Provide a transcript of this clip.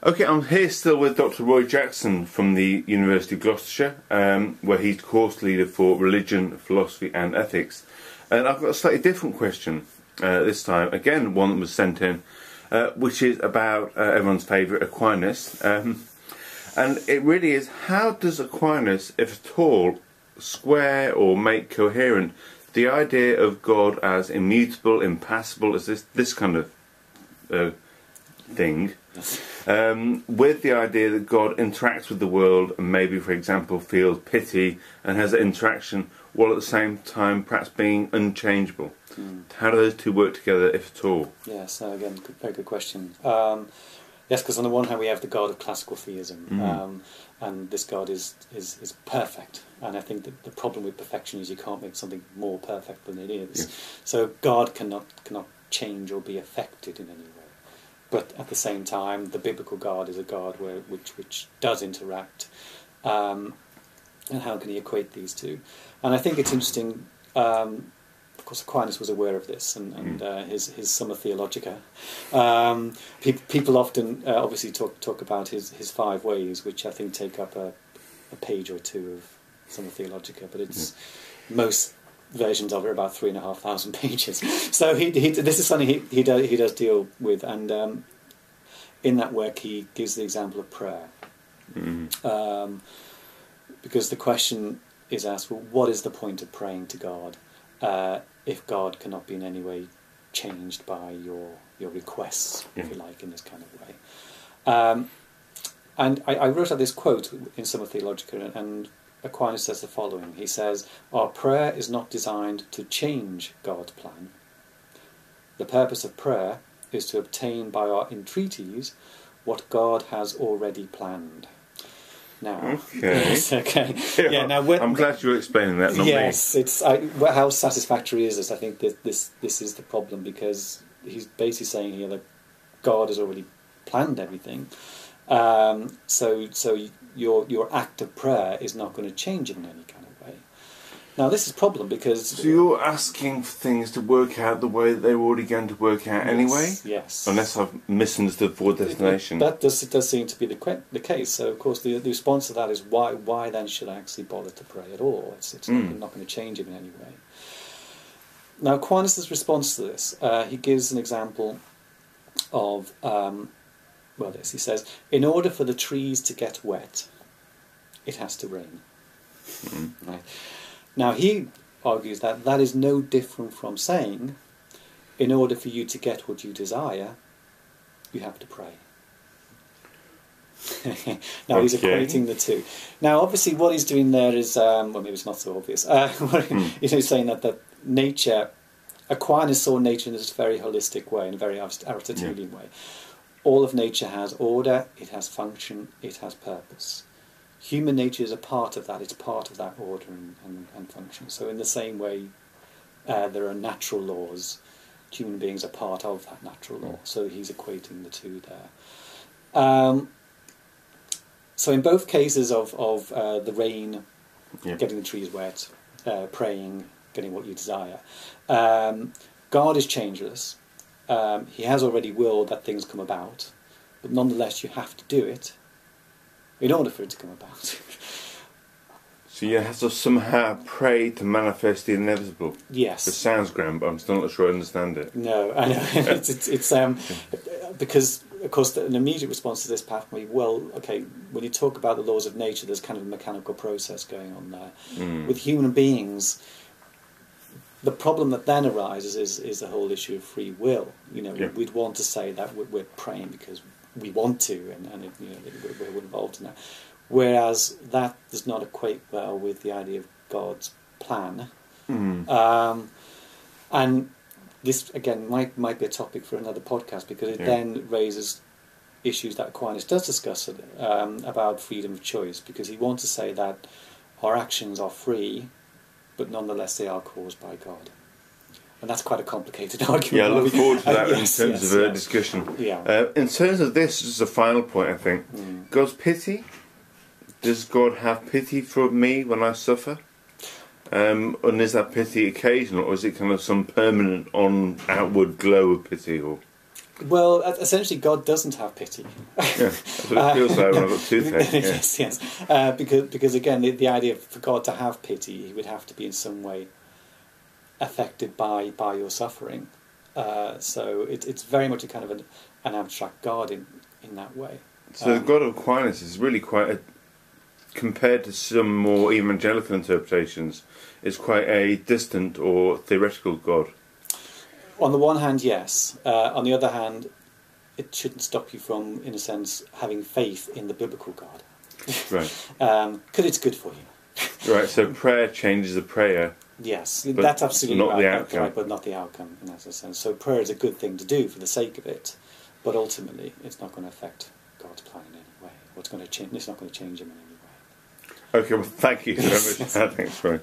Okay, I'm here still with Dr. Roy Jackson from the University of Gloucestershire, where he's course leader for religion, philosophy and ethics. And I've got a slightly different question this time. Again, one that was sent in, which is about everyone's favourite, Aquinas. And it really is, how does Aquinas, if at all, square or make coherent the idea of God as immutable, impassible, as this kind of thing, with the idea that God interacts with the world and maybe, for example, feels pity and has an interaction while at the same time perhaps being unchangeable? How do those two work together, if at all? Yes, again, very good question. Yes, because on the one hand we have the God of classical theism, and this God is perfect. And I think that the problem with perfection is you can't make something more perfect than it is. Yeah. So God cannot change or be affected in any way. But at the same time, the biblical God is a God which does interact. And how can he equate these two? And I think it's interesting. Of course, Aquinas was aware of this, and his Summa Theologica. People often obviously talk about his 5 ways, which I think take up a page or two of Summa Theologica, but it's most versions of it are about 3,500 pages. So this is something he does deal with, and in that work he gives the example of prayer, because the question is asked: well, what is the point of praying to God if God cannot be in any way changed by your requests, if you like, in this kind of way? And I wrote out this quote in Summa Theologica, and Aquinas says the following. He says, "Our prayer is not designed to change God's plan. The purpose of prayer is to obtain by our entreaties what God has already planned." Now, okay. Yeah, now I'm glad you're explaining that. Not yes, me. it's how satisfactory is this? I think that this is the problem, because he's basically saying here that God has already planned everything. So your act of prayer is not going to change it in any kind of way. Now this is a problem because... So you're asking for things to work out the way that they were already going to work out anyway? Yes. Unless I've misunderstood forward destination. It does seem to be the case. So of course the response to that is why then should I actually bother to pray at all? It's not going to change it in any way. Now Aquinas' response to this, he gives an example of... he says, in order for the trees to get wet, it has to rain. Right. Now he argues that is no different from saying, in order for you to get what you desire, you have to pray. Now he's equating the two. Now obviously what he's doing there is, maybe it's not so obvious, he's saying that nature, Aquinas saw nature in this very holistic way, in a very Aristotelian way. All of nature has order, it has function, it has purpose. Human nature is a part of that, it's part of that order and function. So in the same way there are natural laws, human beings are part of that natural law. So he's equating the two there. So in both cases of the rain, getting the trees wet, praying, getting what you desire, God is changeless. He has already willed that things come about, but nonetheless you have to do it in order for it to come about. So you have to somehow pray to manifest the inevitable. Yes. It sounds grand, but I'm still not sure I understand it. No, I know. it's because of course an immediate response to this path will be, well, okay, when you talk about the laws of nature, there's kind of a mechanical process going on there. With human beings, the problem that then arises is the whole issue of free will. We'd want to say that we're praying because we want to, and we're involved in that. Whereas that does not equate well with the idea of God's plan. And this, again, might be a topic for another podcast, because it then raises issues that Aquinas does discuss about freedom of choice, because he wants to say that our actions are free, but nonetheless they are caused by God. And that's quite a complicated argument. Yeah, I look forward to that in terms of a discussion. Yeah. In terms of this, just a final point, I think. God's pity. Does God have pity for me when I suffer? And is that pity occasional, or is it kind of some permanent outward glow of pity? Or Well, essentially, God doesn't have pity. Yeah, that's what it feels like when I've got toothache. Yeah. yes. Because again, the idea for God to have pity, he would have to be in some way affected by your suffering. So it's very much a kind of an abstract God in that way. So the God of Aquinas is really quite compared to some more evangelical interpretations, is quite a distant or theoretical God. On the one hand, yes. On the other hand, it shouldn't stop you from, in a sense, having faith in the biblical God. Right. Because it's good for you. Right, so prayer changes the prayer. Yes, that's absolutely not right. the outcome. Right, but not the outcome in that sense. So prayer is a good thing to do for the sake of it, but ultimately it's not going to affect God's plan in any way. It's not going to change him in any way. Okay, well, thank you very much. Thanks, Roy.